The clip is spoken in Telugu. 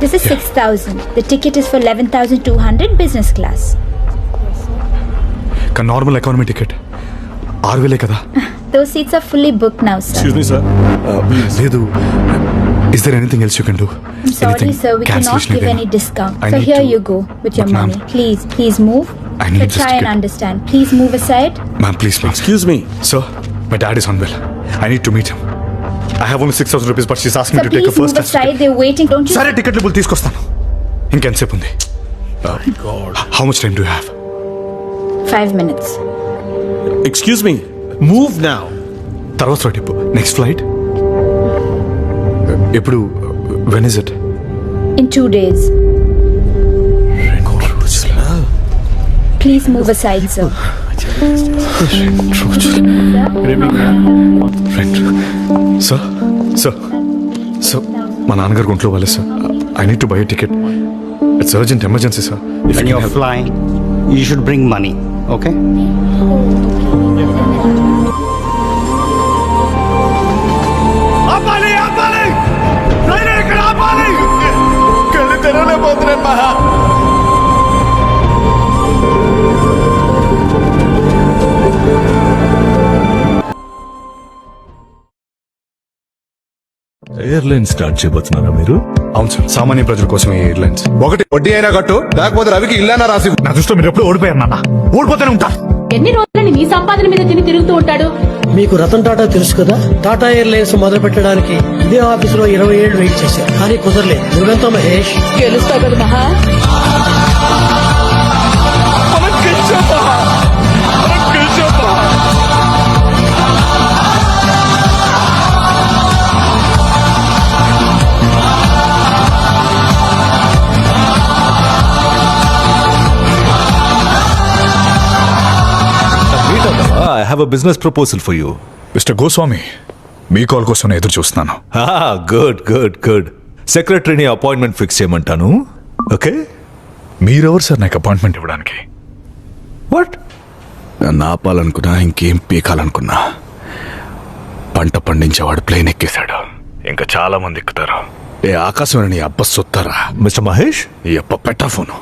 This is 6,000. The ticket is for 11,200 business class. కానీ నార్మల్ ఎకానమీ టికెట్ 6,000 కదా. Those seats are fully booked now, sir. Excuse me, sir. లేదు. Is there anything else you can do? I'm sorry, sir. We cannot give any discount. So here you go with your money. Please move. I need So this try and ticket. understand. Please move aside. Ma'am, please. Excuse me. Sir, my dad is unwell. I need to meet him. I have only 6,000 rupees, but she's asking So me to take a please first move class aside. ticket. They're waiting. Don't you? సరే టికెట్ లేబుల్ తీసుకొస్తాను. ఇంకెంతసేపు ఉంది? How much time do you have? 5 minutes. Excuse me. Move now. తర్వాత ఫ్లైట్ ఇప్పుడు నెక్స్ట్ ఫ్లైట్ ఎప్పుడు? When is it? In 2 days. Please move aside, sir. Sir sir sir మా నాన్నగారు గుంట్లో వాళ్ళే sir. I need to buy ticket. It's urgent emergency sir. When you're flying, you should bring money, okay? Airline start చేయబోతున్నారా మీరు? అవును సార్, సామాన్య ప్రజల కోసం ఈ ఎయిర్లైన్స్. ఒకటి వడ్డీ అయినా కట్టు, లేకపోతే రవికి ఇల్లానా రాసి. నా దృష్టిలో మీరు ఎప్పుడు ఓడిపోయారు నాన్న. ఓడిపోతూనే ఉంటా. ఎన్ని రోజులని నీ సంపాదన మీద తిరుగుతూ ఉంటాడు. మీకు రతన్ టాటా తెలుసు కదా, టాటా ఎయిర్లైన్స్ మొదలు పెట్టడానికి ఇదే ఆఫీసులో 20 ఏళ్ళు వెయిట్ చేశారు, కానీ కుదరలేదు. నువ్వెంతో మహేష్ గెలుస్తావు కదా మహా. I have a business proposal for you. Mister Goswami, me call కోసం నేను ఎదురు చూస్తున్నాను. గుడ్. సెక్రటరీని అపాయింట్మెంట్ ఫిక్స్ చేయమంటాను. ఓకే? మీరెవరు సార్ నాకు అపాయింట్మెంట్ ఇవ్వడానికి? వాట్? నన్ను ఆపాలనుకున్నా, ఇంకేం పీకాలనుకున్నా, పంట పండించేవాడు ప్లేన్ ఎక్కేశాడు. ఇంకా చాలా మంది ఎక్కుతారు. ఏ ఆకాశం నీ అబ్బ సొత్తారా మిస్టర్ మహేష్, ఈ అబ్బ పెట్ట ఫోను.